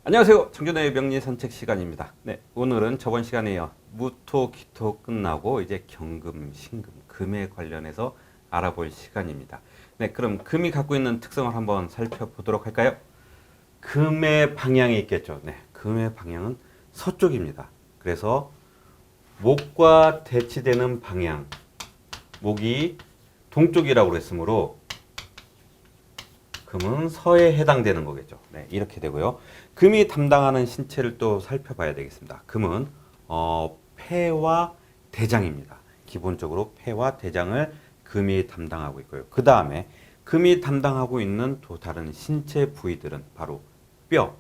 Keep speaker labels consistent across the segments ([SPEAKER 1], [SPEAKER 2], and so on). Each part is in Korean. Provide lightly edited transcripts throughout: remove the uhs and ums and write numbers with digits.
[SPEAKER 1] 안녕하세요. 청년의 명리 산책 시간입니다. 네, 오늘은 저번 시간에 이어 무토, 기토 끝나고 이제 경금, 신금, 금에 관련해서 알아볼 시간입니다. 네, 그럼 금이 갖고 있는 특성을 한번 살펴보도록 할까요? 금의 방향이 있겠죠. 네, 금의 방향은 서쪽입니다. 그래서 목과 대치되는 방향, 목이 동쪽이라고 그랬으므로 금은 서에 해당되는 거겠죠. 네, 이렇게 되고요. 금이 담당하는 신체를 또 살펴봐야 되겠습니다. 금은 폐와 대장입니다. 기본적으로 폐와 대장을 금이 담당하고 있고요. 그 다음에 금이 담당하고 있는 또 다른 신체 부위들은 바로 뼈.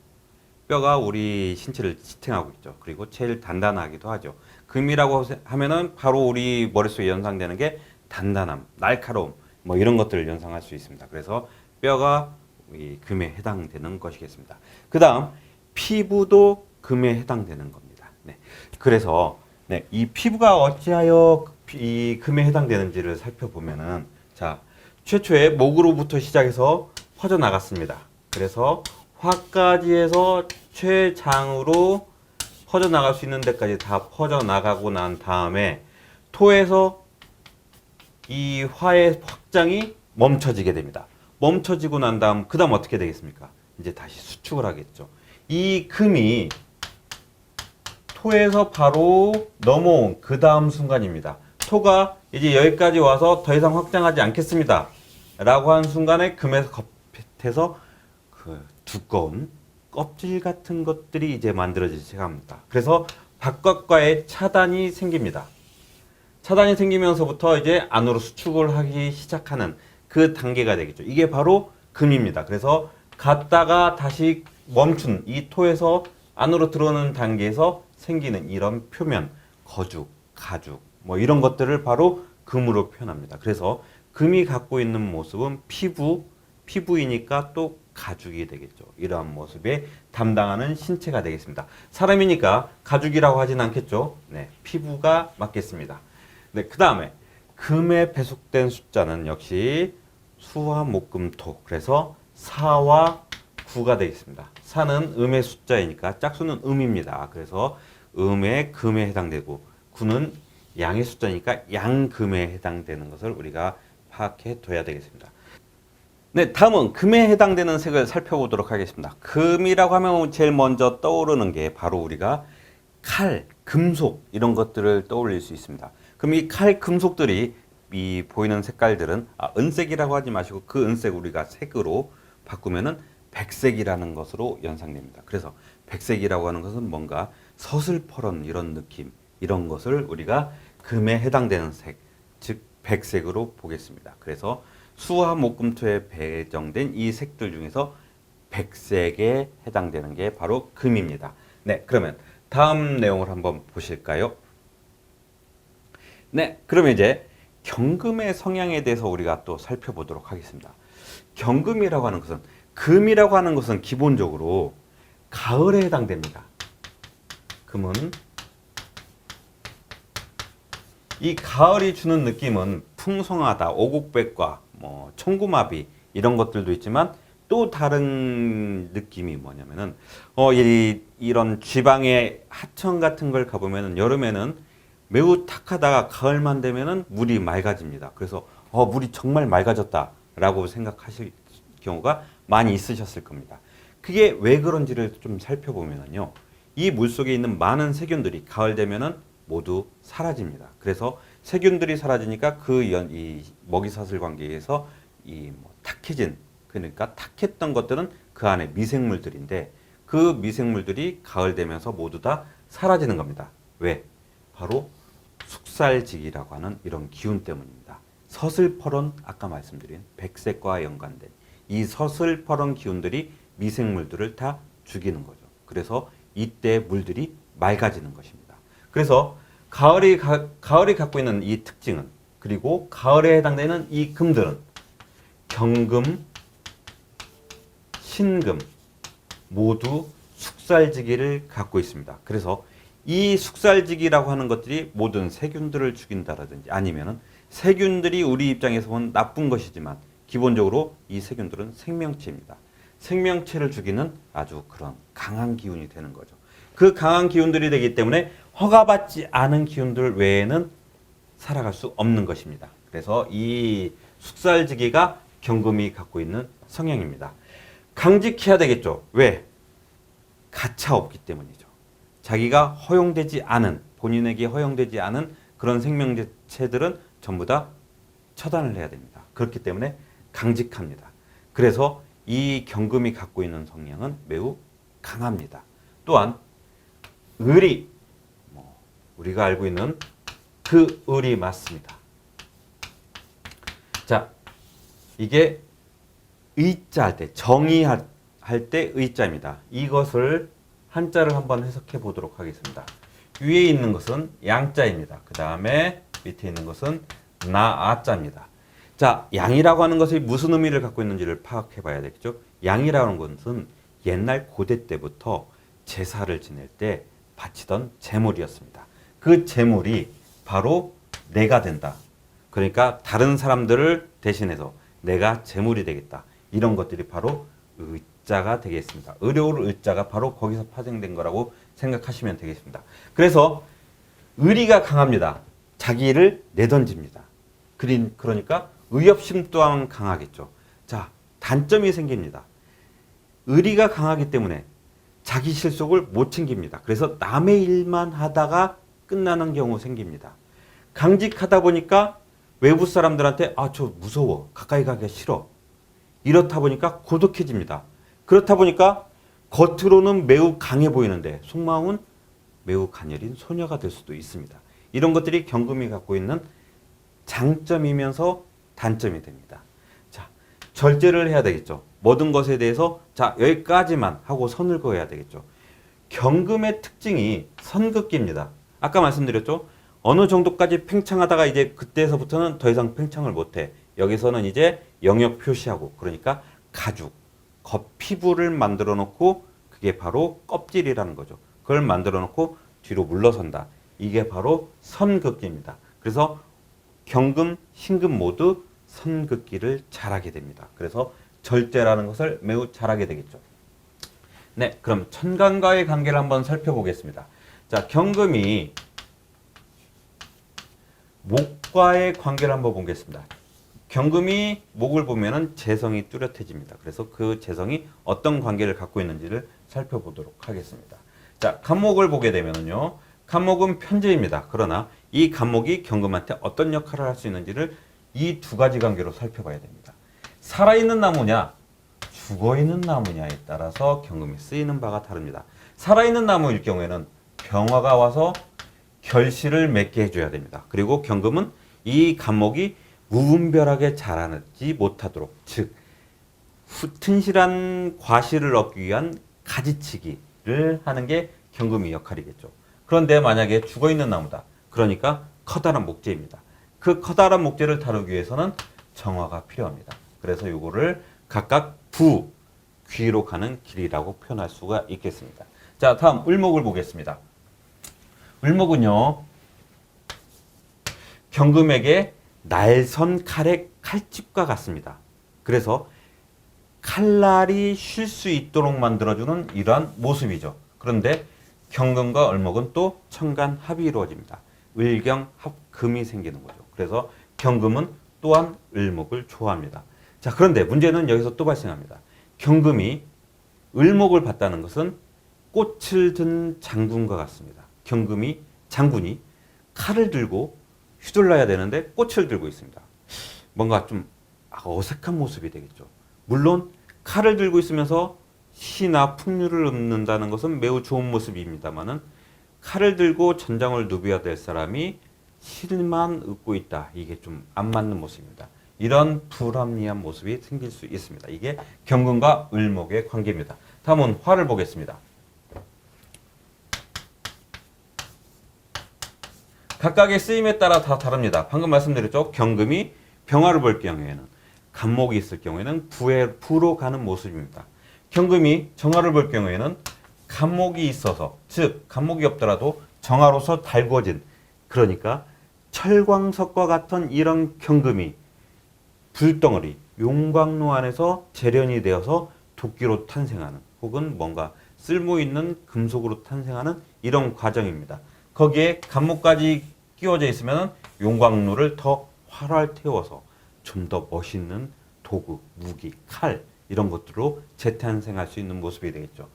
[SPEAKER 1] 뼈가 우리 신체를 지탱하고 있죠. 그리고 제일 단단하기도 하죠. 금이라고 하면은 바로 우리 머릿속에 연상되는 게 단단함, 날카로움, 뭐 이런 것들을 연상할 수 있습니다. 그래서 뼈가 이 금에 해당되는 것이겠습니다. 그 다음 피부도 금에 해당되는 겁니다. 네. 그래서 네, 이 피부가 어찌하여 이 금에 해당되는지를 살펴보면은 자, 최초에 목으로부터 시작해서 퍼져나갔습니다. 그래서 화까지에서 췌장으로 퍼져나갈 수 있는 데까지 다 퍼져나가고 난 다음에 토에서 이 화의 확장이 멈춰지게 됩니다. 멈춰지고 난 다음 그 다음 어떻게 되겠습니까? 이제 다시 수축을 하겠죠. 이 금이 토에서 바로 넘어온 그 다음 순간입니다. 토가 이제 여기까지 와서 더 이상 확장하지 않겠습니다. 라고 한 순간에 금에서 겉에서 그 두꺼운 껍질 같은 것들이 이제 만들어지기 시작합니다. 그래서 바깥과의 차단이 생깁니다. 차단이 생기면서부터 이제 안으로 수축을 하기 시작하는 그 단계가 되겠죠. 이게 바로 금입니다. 그래서 갔다가 다시 멈춘 이 토에서 안으로 들어오는 단계에서 생기는 이런 표면, 거죽, 가죽 뭐 이런 것들을 바로 금으로 표현합니다. 그래서 금이 갖고 있는 모습은 피부이니까 또 가죽이 되겠죠. 이러한 모습에 담당하는 신체가 되겠습니다. 사람이니까 가죽이라고 하진 않겠죠. 네, 피부가 맞겠습니다. 네, 그 다음에 금에 배속된 숫자는 역시 수화, 목, 금, 토. 그래서 4와 9가 되겠습니다. 4는 음의 숫자이니까 짝수는 음입니다. 그래서 음의 금에 해당되고 9는 양의 숫자니까 양금에 해당되는 것을 우리가 파악해 둬야 되겠습니다. 네, 다음은 금에 해당되는 색을 살펴보도록 하겠습니다. 금이라고 하면 제일 먼저 떠오르는 게 바로 우리가 칼, 금속 이런 것들을 떠올릴 수 있습니다. 그럼 이 칼, 금속들이 이 보이는 색깔들은 은색이라고 하지 마시고 그 은색 우리가 색으로 바꾸면은 백색이라는 것으로 연상됩니다. 그래서 백색이라고 하는 것은 뭔가 서슬퍼런 이런 느낌, 이런 것을 우리가 금에 해당되는 색, 즉 백색으로 보겠습니다. 그래서 수화, 목, 금, 토에 배정된 이 색들 중에서 백색에 해당되는 게 바로 금입니다. 네, 그러면 다음 내용을 한번 보실까요? 네, 그러면 이제 경금의 성향에 대해서 우리가 또 살펴보도록 하겠습니다. 경금이라고 하는 것은, 금이라고 하는 것은 기본적으로 가을에 해당됩니다. 금은 이 가을이 주는 느낌은 풍성하다, 오곡백과 뭐 청구마비 이런 것들도 있지만 또 다른 느낌이 뭐냐면은 이런 지방의 하천 같은 걸 가보면은 여름에는 매우 탁하다가 가을만 되면은 물이 맑아집니다. 그래서 물이 정말 맑아졌다라고 생각하실 경우가 많이 있으셨을 겁니다. 그게 왜 그런지를 좀 살펴보면요, 이 물 속에 있는 많은 세균들이 가을 되면은 모두 사라집니다. 그래서 세균들이 사라지니까 이 먹이사슬 관계에서 탁해진, 그러니까 탁했던 것들은 그 안에 미생물들인데 그 미생물들이 가을 되면서 모두 다 사라지는 겁니다. 왜? 바로 숙살직이라고 하는 이런 기운 때문입니다. 서슬퍼런, 아까 말씀드린 백색과 연관된 이 서슬퍼런 기운들이 미생물들을 다 죽이는 거죠. 그래서 이때 물들이 맑아지는 것입니다. 그래서 가을이 갖고 있는 이 특징은, 그리고 가을에 해당되는 이 금들은 경금, 신금 모두 숙살지기를 갖고 있습니다. 그래서 이 숙살지기라고 하는 것들이 모든 세균들을 죽인다라든지 아니면은 세균들이 우리 입장에서 보면 나쁜 것이지만 기본적으로 이 세균들은 생명체입니다. 생명체를 죽이는 아주 그런 강한 기운이 되는 거죠. 그 강한 기운들이 되기 때문에 허가받지 않은 기운들 외에는 살아갈 수 없는 것입니다. 그래서 이 숙살지기가 경금이 갖고 있는 성향입니다. 강직해야 되겠죠. 왜? 가차 없기 때문이죠. 자기가 허용되지 않은, 본인에게 허용되지 않은 그런 생명체들은 전부 다 처단을 해야 됩니다. 그렇기 때문에 강직합니다. 그래서 이 경금이 갖고 있는 성향은 매우 강합니다. 또한 을이, 우리가 알고 있는 그 을이 맞습니다. 자, 이게 의자 할 때, 정의할 때 의자입니다. 이것을 한자를 한번 해석해 보도록 하겠습니다. 위에 있는 것은 양자입니다. 그 다음에 밑에 있는 것은 나아자입니다. 자, 양이라고 하는 것이 무슨 의미를 갖고 있는지를 파악해 봐야 되겠죠. 양이라는 것은 옛날 고대 때부터 제사를 지낼 때 바치던 제물이었습니다. 그 제물이 바로 내가 된다. 그러니까 다른 사람들을 대신해서 내가 제물이 되겠다. 이런 것들이 바로 의자가 되겠습니다. 의료를 의자가 바로 거기서 파생된 거라고 생각하시면 되겠습니다. 그래서 의리가 강합니다. 자기를 내던집니다. 그러니까 의협심 또한 강하겠죠. 자, 단점이 생깁니다. 의리가 강하기 때문에 자기 실속을 못 챙깁니다. 그래서 남의 일만 하다가 끝나는 경우 생깁니다. 강직하다 보니까 외부 사람들한테 저 무서워. 가까이 가기가 싫어. 이렇다 보니까 고독해집니다. 그렇다 보니까 겉으로는 매우 강해 보이는데 속마음은 매우 가녀린 소녀가 될 수도 있습니다. 이런 것들이 경금이 갖고 있는 장점이면서 단점이 됩니다. 자, 절제를 해야 되겠죠. 모든 것에 대해서 자, 여기까지만 하고 선을 그어야 되겠죠. 경금의 특징이 선긋기입니다. 아까 말씀드렸죠. 어느 정도까지 팽창하다가 이제 그때서부터는 더 이상 팽창을 못해. 여기서는 이제 영역 표시하고, 그러니까 가죽, 피부를 만들어 놓고 그게 바로 껍질이라는 거죠. 그걸 만들어 놓고 뒤로 물러선다. 이게 바로 선긋기입니다. 그래서 경금, 신금 모두 선긋기를 잘하게 됩니다. 그래서 절제라는 것을 매우 잘하게 되겠죠. 네, 그럼 천간과의 관계를 한번 살펴보겠습니다. 자, 경금이 목과의 관계를 한번 보겠습니다. 경금이 목을 보면은 재성이 뚜렷해집니다. 그래서 그 재성이 어떤 관계를 갖고 있는지를 살펴보도록 하겠습니다. 자, 간목을 보게 되면은요. 간목은 편제입니다. 그러나 이 간목이 경금한테 어떤 역할을 할 수 있는지를 이 두 가지 관계로 살펴봐야 됩니다. 살아있는 나무냐, 죽어있는 나무냐에 따라서 경금이 쓰이는 바가 다릅니다. 살아있는 나무일 경우에는 병화가 와서 결실을 맺게 해줘야 됩니다. 그리고 경금은 이 간목이 무분별하게 자라지 못하도록, 즉 튼실한 과실을 얻기 위한 가지치기를 하는 게 경금의 역할이겠죠. 그런데 만약에 죽어있는 나무다. 그러니까 커다란 목재입니다. 그 커다란 목재를 다루기 위해서는 정화가 필요합니다. 그래서 이거를 각각 귀로 가는 길이라고 표현할 수가 있겠습니다. 자, 다음 을목을 보겠습니다. 을목은요, 경금에게 날선 칼의 칼집과 같습니다. 그래서 칼날이 쉴 수 있도록 만들어주는 이러한 모습이죠. 그런데 경금과 을목은 또 천간합이 이루어집니다. 을경합금이 생기는 거죠. 그래서 경금은 또한 을목을 좋아합니다. 자, 그런데 문제는 여기서 또 발생합니다. 경금이 을목을 봤다는 것은 꽃을 든 장군과 같습니다. 경금이, 장군이 칼을 들고 휘둘러야 되는데 꽃을 들고 있습니다. 뭔가 좀 어색한 모습이 되겠죠. 물론 칼을 들고 있으면서 시나 풍류를 읊는다는 것은 매우 좋은 모습입니다만은 칼을 들고 전장을 누벼야 될 사람이 시만 읊고 있다. 이게 좀 안 맞는 모습입니다. 이런 불합리한 모습이 생길 수 있습니다. 이게 경금과 을목의 관계입니다. 다음은 화를 보겠습니다. 각각의 쓰임에 따라 다 다릅니다. 방금 말씀드렸죠. 경금이 병화를 볼 경우에는, 간목이 있을 경우에는 부로 가는 모습입니다. 경금이 정화를 볼 경우에는 간목이 있어서, 즉 간목이 없더라도 정화로서 달궈진, 그러니까 철광석과 같은 이런 경금이 불덩어리, 용광로 안에서 재련이 되어서 도끼로 탄생하는 혹은 뭔가 쓸모 있는 금속으로 탄생하는 이런 과정입니다. 거기에 간목까지 끼워져 있으면 용광로를 더 활활 태워서 좀 더 멋있는 도구, 무기, 칼 이런 것들로 재탄생할 수 있는 모습이 되겠죠.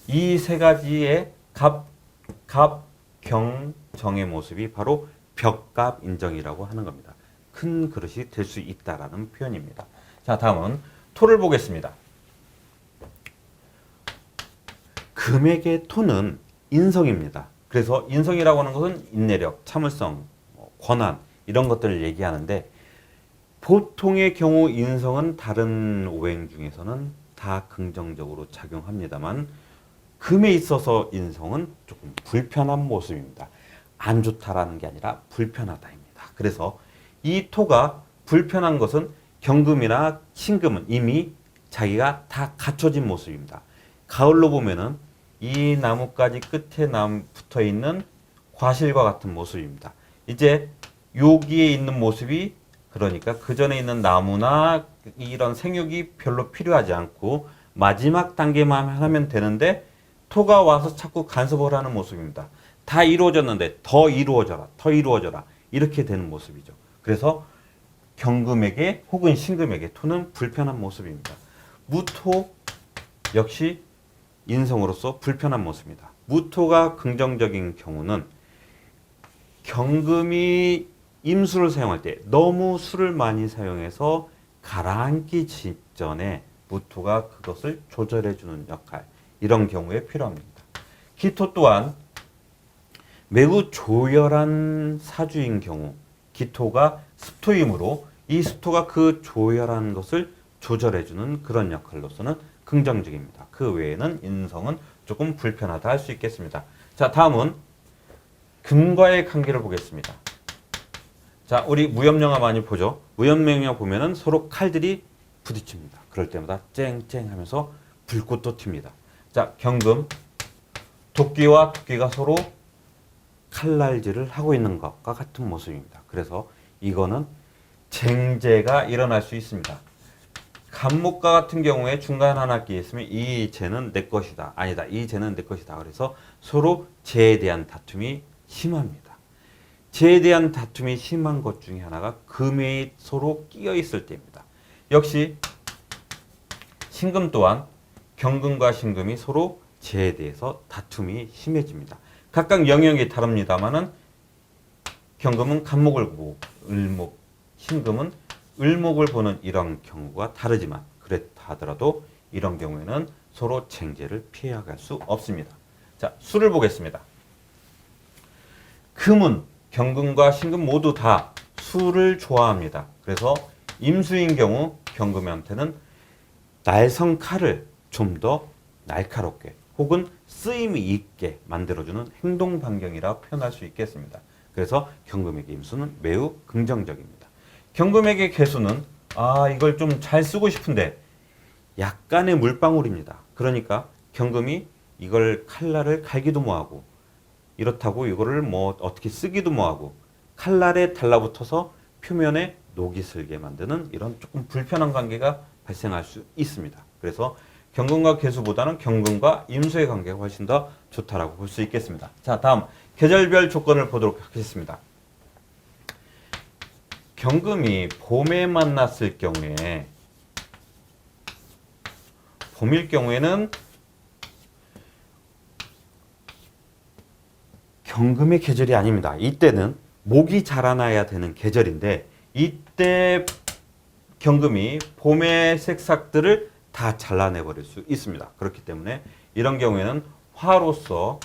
[SPEAKER 1] 이 세 가지의 경, 정의 모습이 바로 벽갑 인정이라고 하는 겁니다. 큰 그릇이 될 수 있다라는 표현입니다. 자, 다음은 토를 보겠습니다. 금액의 토는 인성입니다. 그래서 인성이라고 하는 것은 인내력, 참을성, 권한 이런 것들을 얘기하는데 보통의 경우 인성은 다른 오행 중에서는 다 긍정적으로 작용합니다만 금에 있어서 인성은 조금 불편한 모습입니다. 안 좋다라는 게 아니라 불편하다입니다. 그래서 이 토가 불편한 것은 경금이나 신금은 이미 자기가 다 갖춰진 모습입니다. 가을로 보면은 이 나뭇가지 끝에 붙어 있는 과실과 같은 모습입니다. 이제 여기에 있는 모습이 그러니까 그 전에 있는 나무나 이런 생육이 별로 필요하지 않고 마지막 단계만 하면 되는데 토가 와서 자꾸 간섭을 하는 모습입니다. 다 이루어졌는데 더 이루어져라, 더 이루어져라 이렇게 되는 모습이죠. 그래서 경금에게 혹은 신금에게 토는 불편한 모습입니다. 무토 역시 인성으로서 불편한 모습입니다. 무토가 긍정적인 경우는 경금이 임수를 사용할 때 너무 수를 많이 사용해서 가라앉기 직전에 무토가 그것을 조절해주는 역할 이런 경우에 필요합니다. 기토 또한 매우 조열한 사주인 경우 기토가 습토이므로 이 습토가 그 조열한 것을 조절해주는 그런 역할로서는 긍정적입니다. 그 외에는 인성은 조금 불편하다 할 수 있겠습니다. 자, 다음은 금과의 관계를 보겠습니다. 자, 우리 무협영화 많이 보죠. 무협영화 보면은 서로 칼들이 부딪힙니다. 그럴 때마다 쨍쨍 하면서 불꽃도 튑니다. 자, 경금 도끼와 도끼가 서로 칼날질을 하고 있는 것과 같은 모습입니다. 그래서 이거는 쟁제가 일어날 수 있습니다. 간목과 같은 경우에 중간 한 학기에 있으면 이 재는 내 것이다. 아니다. 이 재는 내 것이다. 그래서 서로 재에 대한 다툼이 심합니다. 재에 대한 다툼이 심한 것 중에 하나가 금에 서로 끼어 있을 때입니다. 역시 신금 또한 경금과 신금이 서로 재에 대해서 다툼이 심해집니다. 각각 영역이 다릅니다만은 경금은 간목을 보고 을목, 신금은 을목을 보는 이런 경우가 다르지만 그렇다 하더라도 이런 경우에는 서로 쟁제를 피해갈 수 없습니다. 자, 수를 보겠습니다. 금은 경금과 신금 모두 다 수를 좋아합니다. 그래서 임수인 경우 경금한테는 날성 칼을 좀 더 날카롭게 혹은 쓰임이 있게 만들어주는 행동 반경이라 표현할 수 있겠습니다. 그래서 경금에게 임수는 매우 긍정적입니다. 경금에게 개수는 이걸 좀 잘 쓰고 싶은데 약간의 물방울입니다. 그러니까 경금이 이걸 칼날을 갈기도 뭐하고 이렇다고 이거를 뭐 어떻게 쓰기도 뭐하고 칼날에 달라붙어서 표면에 녹이 슬게 만드는 이런 조금 불편한 관계가 발생할 수 있습니다. 그래서 경금과 개수보다는 경금과 임수의 관계가 훨씬 더 좋다라고 볼 수 있겠습니다. 자, 다음 계절별 조건을 보도록 하겠습니다. 경금이 봄에 만났을 경우에 봄일 경우에는 경금의 계절이 아닙니다. 이때는 목이 자라나야 되는 계절인데 이때 경금이 봄의 색삭들을 다 잘라내버릴 수 있습니다. 그렇기 때문에 이런 경우에는 화로서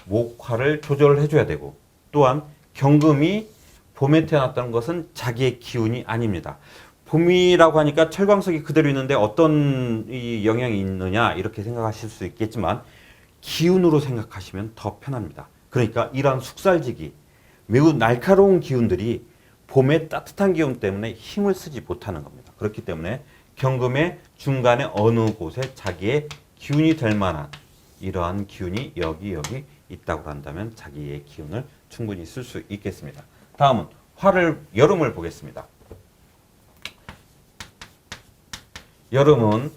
[SPEAKER 1] 목화를 조절을 해줘야 되고 또한 경금이 봄에 태어났다는 것은 자기의 기운이 아닙니다. 봄이라고 하니까 철광석이 그대로 있는데 어떤 이 영향이 있느냐 이렇게 생각하실 수 있겠지만 기운으로 생각하시면 더 편합니다. 그러니까 이러한 숙살지기 매우 날카로운 기운들이 봄의 따뜻한 기운 때문에 힘을 쓰지 못하는 겁니다. 그렇기 때문에 경금의 중간에 어느 곳에 자기의 기운이 될 만한 이러한 기운이 여기 있다고 한다면 자기의 기운을 충분히 쓸 수 있겠습니다. 다음은 여름을 보겠습니다. 여름은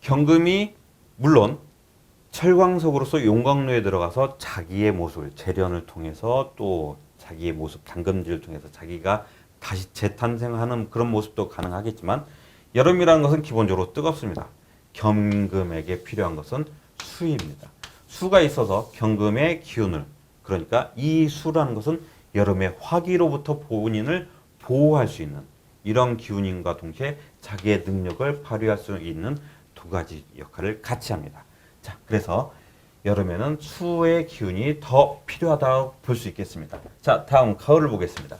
[SPEAKER 1] 경금이 물론 철광석으로서 용광로에 들어가서 자기의 모습을 재련을 통해서 또 자기의 모습 당금질을 통해서 자기가 다시 재탄생하는 그런 모습도 가능하겠지만 여름이라는 것은 기본적으로 뜨겁습니다. 경금에게 필요한 것은 수입니다. 수가 있어서 경금의 기운을 그러니까 이 수라는 것은 여름의 화기로부터 본인을 보호할 수 있는 이런 기운인과 동시에 자기의 능력을 발휘할 수 있는 두 가지 역할을 같이 합니다. 자, 그래서 여름에는 수의 기운이 더 필요하다고 볼 수 있겠습니다. 자, 다음 가을을 보겠습니다.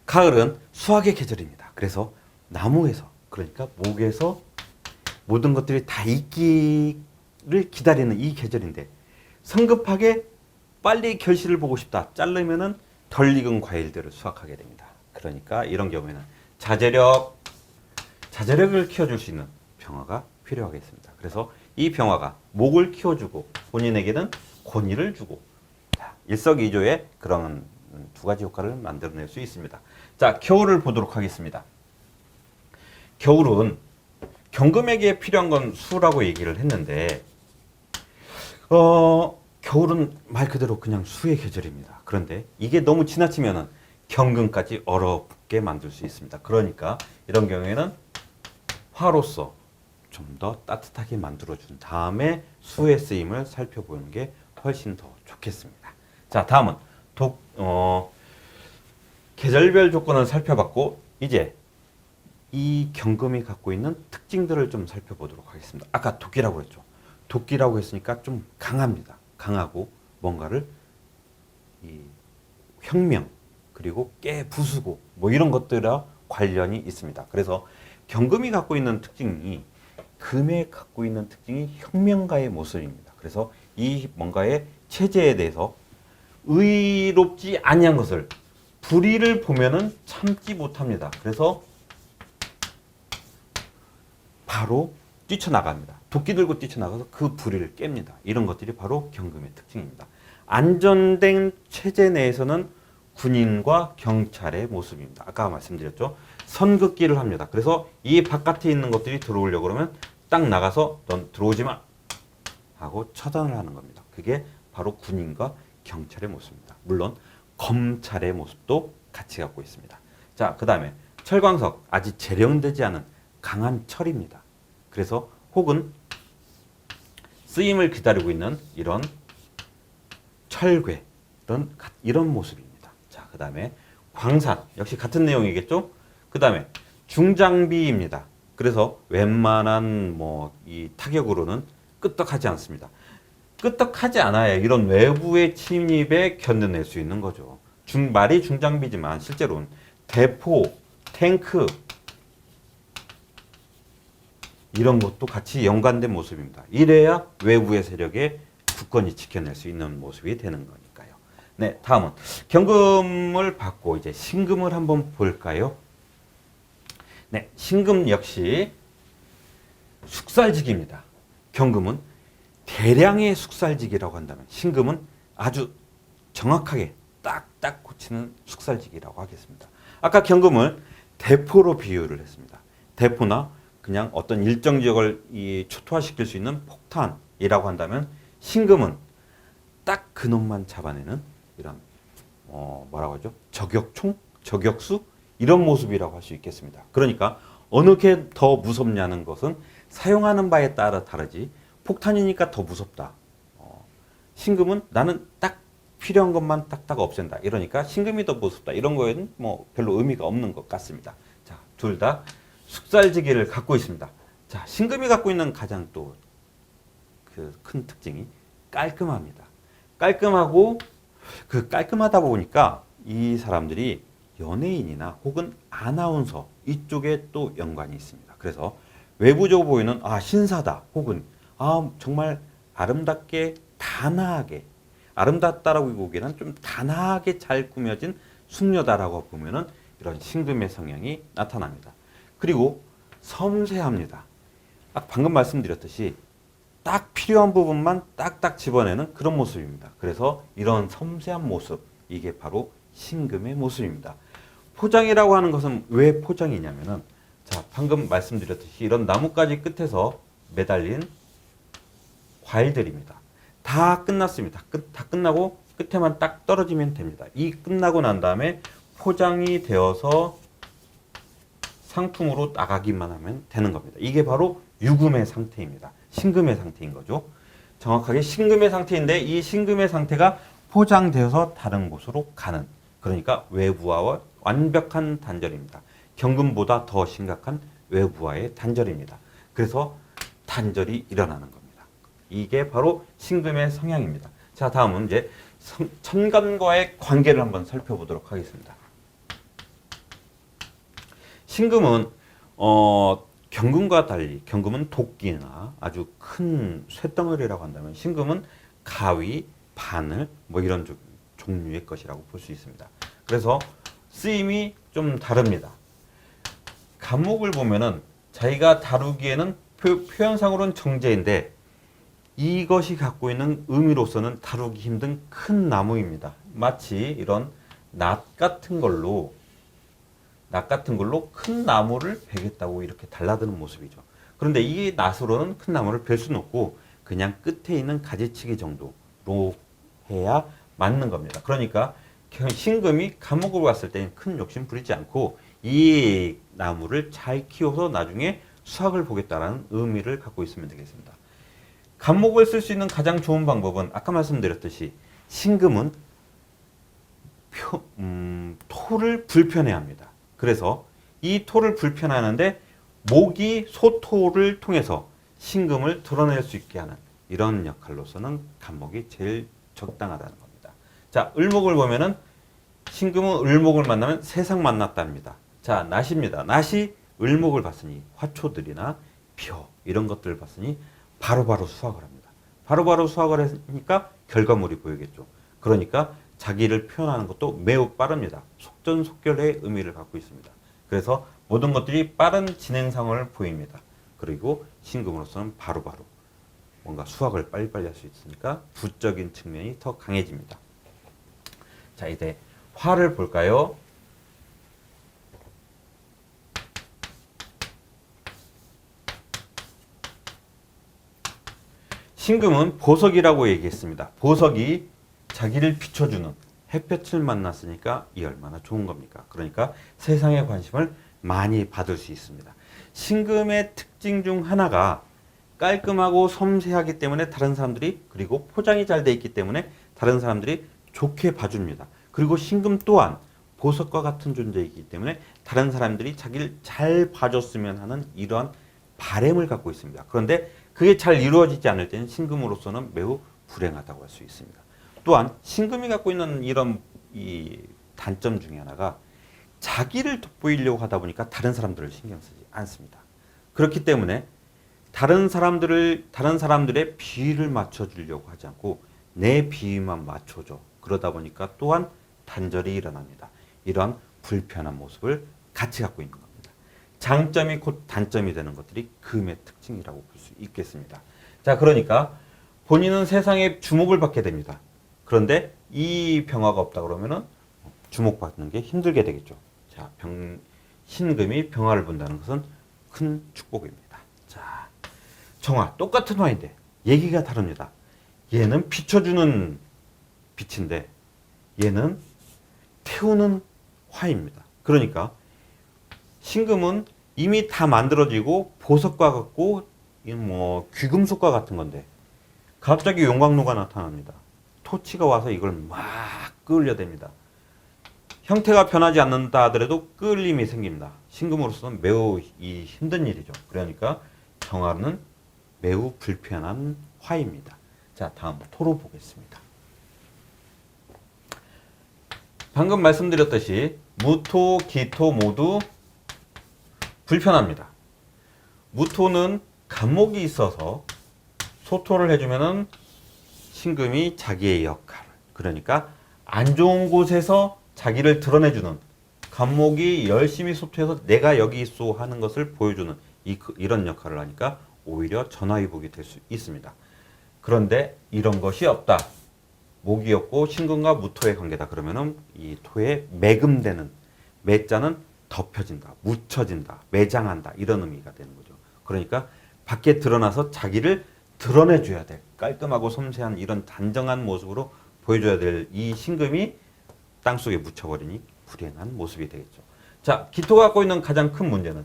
[SPEAKER 1] 가을은 수확의 계절입니다. 그래서 나무에서 그러니까 목에서 모든 것들이 다 익기를 기다리는 이 계절인데 성급하게 빨리 결실을 보고 싶다. 자르면은 덜 익은 과일들을 수확하게 됩니다. 그러니까 이런 경우에는 자제력을 키워줄 수 있는 병화가 필요하겠습니다. 그래서 이 병화가 목을 키워주고 본인에게는 권위를 주고 일석이조의 그런 두 가지 효과를 만들어낼 수 있습니다. 자, 겨울을 보도록 하겠습니다. 겨울은 경금에게 필요한 건 수라고 얘기를 했는데 겨울은 말 그대로 그냥 수의 계절입니다. 그런데 이게 너무 지나치면은 경금까지 얼어붙게 만들 수 있습니다. 그러니까 이런 경우에는 화로서 좀 더 따뜻하게 만들어준 다음에 수의 쓰임을 살펴보는 게 훨씬 더 좋겠습니다. 자, 다음은 계절별 조건을 살펴봤고 이제 이 경금이 갖고 있는 특징들을 좀 살펴보도록 하겠습니다. 아까 도끼라고 했죠. 도끼라고 했으니까 좀 강합니다. 강하고 뭔가를 이 혁명 그리고 깨 부수고 뭐 이런 것들과 관련이 있습니다. 그래서 경금이 갖고 있는 특징이 금에 갖고 있는 특징이 혁명가의 모습입니다. 그래서 이 뭔가의 체제에 대해서 의롭지 아니한 것을 불의를 보면은 참지 못합니다. 그래서 바로 뛰쳐나갑니다. 도끼 들고 뛰쳐나가서 그 불의를 깹니다. 이런 것들이 바로 경금의 특징입니다. 안전된 체제 내에서는 군인과 경찰의 모습입니다. 아까 말씀드렸죠. 선긋기를 합니다. 그래서 이 바깥에 있는 것들이 들어오려고 그러면 딱 나가서 넌 들어오지 마 하고 처단을 하는 겁니다. 그게 바로 군인과 경찰의 모습입니다. 물론 검찰의 모습도 같이 갖고 있습니다. 자, 그 다음에 철광석, 아직 재련되지 않은 강한 철입니다. 그래서 혹은 쓰임을 기다리고 있는 이런 철괴, 이런 모습입니다. 자, 그 다음에 광산, 역시 같은 내용이겠죠? 그 다음에 중장비입니다. 그래서 웬만한 이 타격으로는 끄떡하지 않습니다. 끄떡하지 않아야 이런 외부의 침입에 견뎌낼 수 있는 거죠. 말이 중장비지만 실제로는 대포, 탱크 이런 것도 같이 연관된 모습입니다. 이래야 외부의 세력에 굳건히 지켜낼 수 있는 모습이 되는 거니까요. 네, 다음은 경금을 받고 이제 신금을 한번 볼까요? 네, 신금 역시 숙살직입니다. 경금은 대량의 숙살직이라고 한다면 신금은 아주 정확하게 딱딱 고치는 숙살직이라고 하겠습니다. 아까 경금을 대포로 비유를 했습니다. 대포나 그냥 어떤 일정 지역을 초토화시킬 수 있는 폭탄이라고 한다면 신금은 딱 그놈만 잡아내는 이런 뭐라고 하죠? 저격총, 저격수 이런 모습이라고 할 수 있겠습니다. 그러니까 어느 게 더 무섭냐는 것은 사용하는 바에 따라 다르지 폭탄이니까 더 무섭다. 신금은 나는 딱 필요한 것만 딱딱 없앤다. 이러니까 신금이 더 무섭다. 이런 거에는 별로 의미가 없는 것 같습니다. 자, 둘 다 숙살지기를 갖고 있습니다. 자, 신금이 갖고 있는 가장 또 그 큰 특징이 깔끔합니다. 깔끔하고 그 깔끔하다 보니까 이 사람들이 연예인이나 혹은 아나운서 이쪽에 또 연관이 있습니다. 그래서 외부적으로 보이는 신사다 혹은 정말 아름답게 단아하게 아름답다라고 보기에는 좀 단아하게 잘 꾸며진 숙녀다라고 보면은 이런 신금의 성향이 나타납니다. 그리고 섬세합니다. 방금 말씀드렸듯이 딱 필요한 부분만 딱딱 집어내는 그런 모습입니다. 그래서 이런 섬세한 모습, 이게 바로 신금의 모습입니다. 포장이라고 하는 것은 왜 포장이냐면은, 자, 방금 말씀드렸듯이 이런 나뭇가지 끝에서 매달린 과일들입니다. 다 끝났습니다. 다 끝나고 끝에만 딱 떨어지면 됩니다. 이 끝나고 난 다음에 포장이 되어서 상품으로 나가기만 하면 되는 겁니다. 이게 바로 유금의 상태입니다. 신금의 상태인 거죠. 정확하게 신금의 상태인데 이 신금의 상태가 포장되어서 다른 곳으로 가는, 그러니까 외부와의 완벽한 단절입니다. 경금보다 더 심각한 외부와의 단절입니다. 그래서 단절이 일어나는 겁니다. 이게 바로 신금의 성향입니다. 자, 다음은 이제 천간과의 관계를 한번 살펴보도록 하겠습니다. 신금은 경금과 달리, 경금은 도끼나 아주 큰 쇳덩어리라고 한다면 신금은 가위, 바늘 뭐 이런 종류의 것이라고 볼 수 있습니다. 그래서 쓰임이 좀 다릅니다. 간목을 보면은 자기가 다루기에는 표현상으로는 정제인데 이것이 갖고 있는 의미로서는 다루기 힘든 큰 나무입니다. 마치 이런 낫 같은 걸로 큰 나무를 베겠다고 이렇게 달라드는 모습이죠. 그런데 이 낫으로는 큰 나무를 벨 수는 없고 그냥 끝에 있는 가지치기 정도로 해야 맞는 겁니다. 그러니까 신금이 간목을 봤을 때는 큰 욕심 부리지 않고 이 나무를 잘 키워서 나중에 수확을 보겠다는 의미를 갖고 있으면 되겠습니다. 간목을 쓸 수 있는 가장 좋은 방법은 아까 말씀드렸듯이 신금은 토를 불편해합니다. 그래서 이 토를 불편하는데 목이 소토를 통해서 신금을 드러낼 수 있게 하는 이런 역할로서는 간목이 제일 적당하다는 겁니다. 자, 을목을 보면은 신금은 을목을 만나면 세상 만났답니다. 자, 낫입니다. 낫이 을목을 봤으니 화초들이나 벼 이런 것들을 봤으니 바로바로 수확을 합니다. 바로바로 수확을 했으니까 결과물이 보이겠죠. 그러니까 자기를 표현하는 것도 매우 빠릅니다. 속전속결의 의미를 갖고 있습니다. 그래서 모든 것들이 빠른 진행상을 보입니다. 그리고 신금으로서는 바로바로 뭔가 수확을 빨리빨리 할 수 있으니까 부적인 측면이 더 강해집니다. 자, 이제 화를 볼까요? 신금은 보석이라고 얘기했습니다. 보석이 자기를 비춰주는 햇볕을 만났으니까 이 얼마나 좋은 겁니까? 그러니까 세상의 관심을 많이 받을 수 있습니다. 신금의 특징 중 하나가 깔끔하고 섬세하기 때문에 다른 사람들이, 그리고 포장이 잘 돼 있기 때문에 다른 사람들이 좋게 봐줍니다. 그리고 신금 또한 보석과 같은 존재이기 때문에 다른 사람들이 자기를 잘 봐줬으면 하는 이러한 바램을 갖고 있습니다. 그런데 그게 잘 이루어지지 않을 때는 신금으로서는 매우 불행하다고 할 수 있습니다. 또한 신금이 갖고 있는 이런 이 단점 중에 하나가 자기를 돋보이려고 하다 보니까 다른 사람들을 신경 쓰지 않습니다. 그렇기 때문에 다른 사람들의 비위를 맞춰주려고 하지 않고 내 비위만 맞춰줘. 그러다 보니까 또한 단절이 일어납니다. 이러한 불편한 모습을 같이 갖고 있는 겁니다. 장점이 곧 단점이 되는 것들이 금의 특징이라고 볼 수 있겠습니다. 자, 그러니까 본인은 세상에 주목을 받게 됩니다. 그런데 이 병화가 없다 그러면은 주목받는 게 힘들게 되겠죠. 자, 신금이 병화를 본다는 것은 큰 축복입니다. 자, 정화 똑같은 화인데 얘기가 다릅니다. 얘는 비춰주는 빛인데 얘는 태우는 화입니다. 그러니까 신금은 이미 다 만들어지고 보석과 같고 뭐 귀금속과 같은 건데 갑자기 용광로가 나타납니다. 토치가 와서 이걸 막 끌려댑니다. 형태가 변하지 않는다 하더라도 끌림이 생깁니다. 신금으로서는 매우 힘든 일이죠. 그러니까 정화는 매우 불편한 화입니다. 자, 다음 토로 보겠습니다. 방금 말씀드렸듯이 무토, 기토 모두 불편합니다. 무토는 간목이 있어서 소토를 해주면은 신금이 자기의 역할, 그러니까 안 좋은 곳에서 자기를 드러내주는, 간목이 열심히 소토해서 내가 여기 있어 하는 것을 보여주는 이런 역할을 하니까 오히려 전화위복이 될 수 있습니다. 그런데 이런 것이 없다. 목이 없고 신금과 무토의 관계다. 그러면은 이 토에 매금되는 매자는 덮여진다, 묻혀진다, 매장한다 이런 의미가 되는 거죠. 그러니까 밖에 드러나서 자기를 드러내줘야 될 깔끔하고 섬세한 이런 단정한 모습으로 보여줘야 될 이 신금이 땅속에 묻혀버리니 불행한 모습이 되겠죠. 자, 기토가 갖고 있는 가장 큰 문제는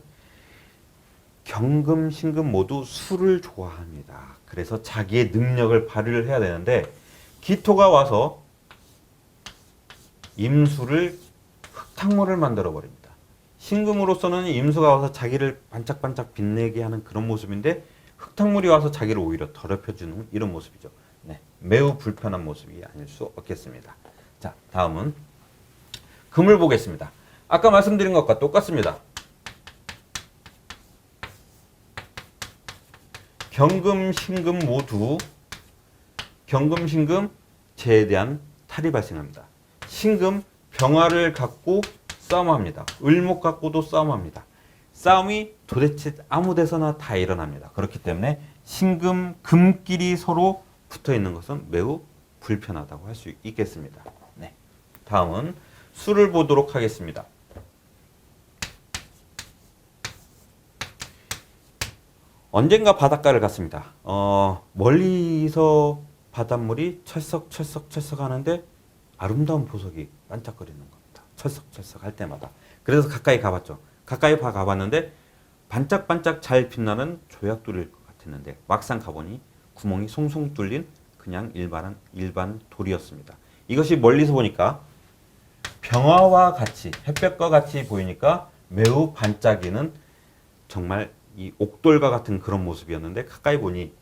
[SPEAKER 1] 경금, 신금 모두 수를 좋아합니다. 그래서 자기의 능력을 발휘를 해야 되는데 기토가 와서 임수를 흙탕물을 만들어 버립니다. 신금으로서는 임수가 와서 자기를 반짝반짝 빛내게 하는 그런 모습인데 흙탕물이 와서 자기를 오히려 더럽혀주는 이런 모습이죠. 네, 매우 불편한 모습이 아닐 수 없겠습니다. 자, 다음은 금을 보겠습니다. 아까 말씀드린 것과 똑같습니다. 경금, 신금 모두 경금, 신금 재에 대한 탈이 발생합니다. 신금 병화를 갖고 싸움합니다. 을목 갖고도 싸움합니다. 싸움이 도대체 아무 데서나 다 일어납니다. 그렇기 때문에 신금, 금끼리 서로 붙어 있는 것은 매우 불편하다고 할 수 있겠습니다. 네. 다음은 수를 보도록 하겠습니다. 언젠가 바닷가를 갔습니다. 멀리서 바닷물이 철썩철썩 하는데 아름다운 보석이 반짝거리는 겁니다. 철썩철썩 할 때마다. 그래서 가까이 가봤죠. 가까이 가봤는데 반짝반짝 잘 빛나는 조약돌일 것 같았는데 막상 가보니 구멍이 송송 뚫린 그냥 일반 돌이었습니다. 이것이 멀리서 보니까 병화와 같이 햇볕과 같이 보이니까 매우 반짝이는 정말 이 옥돌과 같은 그런 모습이었는데 가까이 보니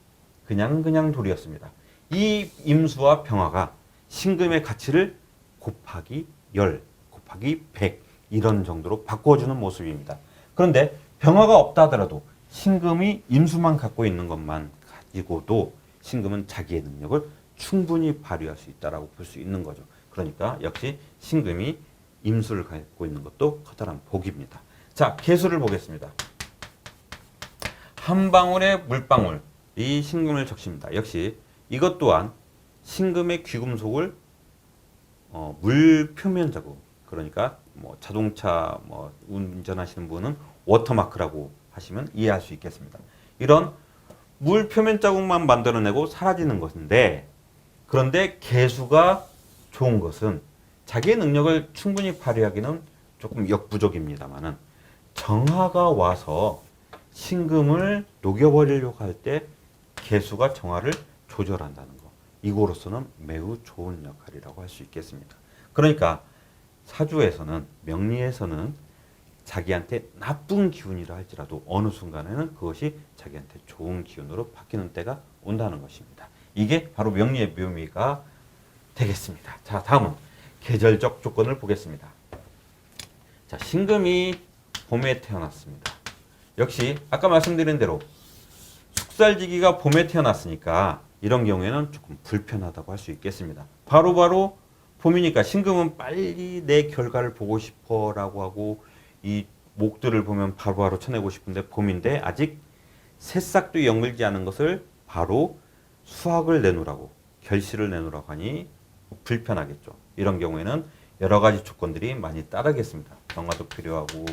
[SPEAKER 1] 그냥 돌이었습니다. 이 임수와 병화가 신금의 가치를 곱하기 10, 곱하기 100 이런 정도로 바꿔주는 모습입니다. 그런데 병화가 없다 하더라도 신금이 임수만 갖고 있는 것만 가지고도 신금은 자기의 능력을 충분히 발휘할 수 있다고 볼 수 있는 거죠. 그러니까 역시 신금이 임수를 갖고 있는 것도 커다란 복입니다. 자, 개수를 보겠습니다. 한 방울의 물방울, 이 신금을 적십니다. 역시 이것 또한 신금의 귀금속을 물 표면 자국, 그러니까 뭐 자동차 운전하시는 분은 워터마크라고 하시면 이해할 수 있겠습니다. 이런 물 표면 자국만 만들어내고 사라지는 것인데, 그런데 개수가 좋은 것은 자기의 능력을 충분히 발휘하기는 조금 역부족입니다만은 정화가 와서 신금을 녹여버리려고 할 때 개수가 정화를 조절한다는 것, 이거로서는 매우 좋은 역할이라고 할 수 있겠습니다. 그러니까 사주에서는, 명리에서는 자기한테 나쁜 기운이라 할지라도 어느 순간에는 그것이 자기한테 좋은 기운으로 바뀌는 때가 온다는 것입니다. 이게 바로 명리의 묘미가 되겠습니다. 자, 다음은 계절적 조건을 보겠습니다. 자, 신금이 봄에 태어났습니다. 역시 아까 말씀드린 대로 숙살지기가 봄에 태어났으니까 이런 경우에는 조금 불편하다고 할 수 있겠습니다. 바로 봄이니까 신금은 빨리 내 결과를 보고 싶어 라고 하고 이 목들을 보면 바로바로 쳐내고 싶은데 봄인데 아직 새싹도 연글지 않은 것을 바로 수확을 내놓으라고, 결실을 내놓으라고 하니 불편하겠죠. 이런 경우에는 여러 가지 조건들이 많이 따르겠습니다. 정화도 필요하고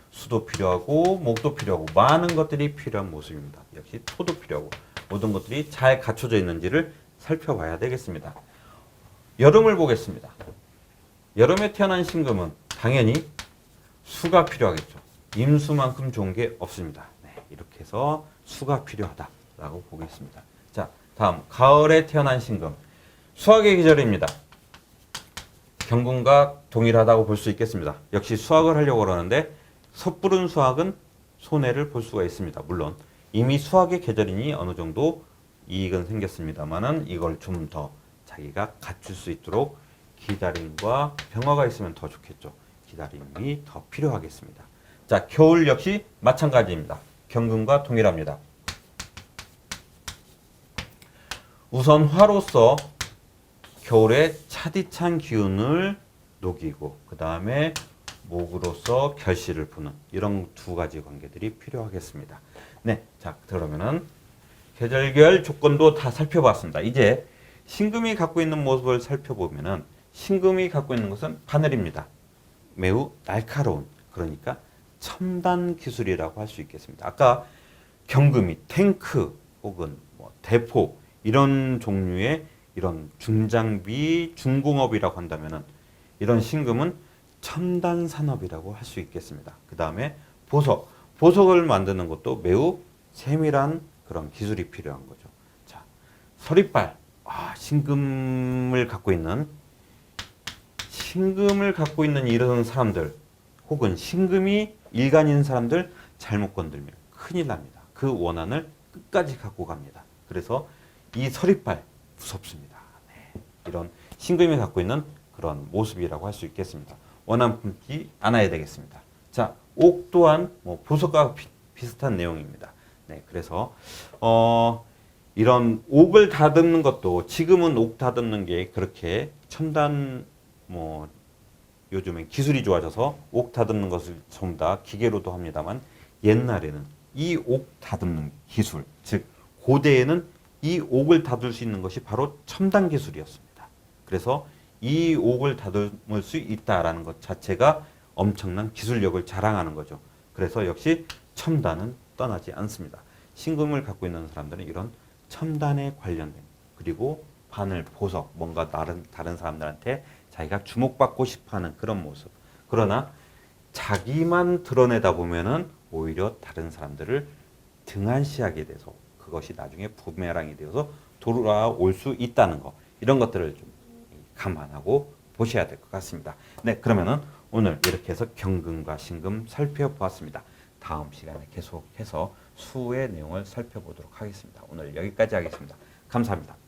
[SPEAKER 1] 수도 필요하고 목도 필요하고 많은 것들이 필요한 모습입니다. 역시 토도 필요하고 모든 것들이 잘 갖춰져 있는지를 살펴봐야 되겠습니다. 여름을 보겠습니다. 여름에 태어난 신금은 당연히 수가 필요하겠죠. 임수만큼 좋은 게 없습니다. 네, 이렇게 해서 수가 필요하다라고 보겠습니다. 자, 다음 가을에 태어난 신금, 수확의 계절입니다. 경금과 동일하다고 볼 수 있겠습니다. 역시 수확을 하려고 그러는데 섣부른 수확은 손해를 볼 수가 있습니다. 물론 이미 수확의 계절이니 어느 정도 이익은 생겼습니다만은 이걸 좀 더 자기가 갖출 수 있도록 기다림과 병화가 있으면 더 좋겠죠. 기다림이 더 필요하겠습니다. 자, 겨울 역시 마찬가지입니다. 경금과 동일합니다. 우선 화로서 겨울에 차디찬 기운을 녹이고 그 다음에 목으로서 결실을 부는 이런 두 가지 관계들이 필요하겠습니다. 네, 자, 그러면은 계절별 조건도 다 살펴봤습니다. 이제 신금이 갖고 있는 모습을 살펴보면은 신금이 갖고 있는 것은 바늘입니다. 매우 날카로운, 그러니까 첨단 기술이라고 할 수 있겠습니다. 아까 경금이 탱크 혹은 뭐 대포 이런 종류의 이런 중장비 중공업이라고 한다면은 이런 신금은 첨단 산업이라고 할 수 있겠습니다. 그 다음에 보석을 만드는 것도 매우 세밀한 그런 기술이 필요한 거죠. 자, 서리빨, 신금을 갖고 있는 이런 사람들, 혹은 신금이 일간인 사람들 잘못 건들면 큰일 납니다. 그 원한을 끝까지 갖고 갑니다. 그래서 이 서리빨 무섭습니다. 네, 이런 신금이 갖고 있는 그런 모습이라고 할 수 있겠습니다. 원한 품지 않아야 되겠습니다. 자, 옥 또한 뭐 보석과 비슷한 내용입니다. 네, 그래서 이런 옥을 다듬는 것도 지금은 옥 다듬는 게 그렇게 첨단 뭐 요즘엔 기술이 좋아져서 옥 다듬는 것을 전부 다 기계로도 합니다만 옛날에는 이 옥 다듬는 기술, 즉 고대에는 이 옥을 다룰 수 있는 것이 바로 첨단 기술이었습니다. 그래서 이 옥을 다듬을 수 있다라는 것 자체가 엄청난 기술력을 자랑하는 거죠. 그래서 역시 첨단은 떠나지 않습니다. 신금을 갖고 있는 사람들은 이런 첨단에 관련된 그리고 바늘, 보석, 뭔가 다른 사람들한테 자기가 주목받고 싶어하는 그런 모습. 그러나 자기만 드러내다 보면은 오히려 다른 사람들을 등한시하게 돼서 그것이 나중에 부메랑이 되어서 돌아올 수 있다는 거. 이런 것들을 좀 감안하고 보셔야 될 것 같습니다. 네, 그러면은 오늘 이렇게 해서 경금과 신금 살펴보았습니다. 다음 시간에 계속해서 수의 내용을 살펴보도록 하겠습니다. 오늘 여기까지 하겠습니다. 감사합니다.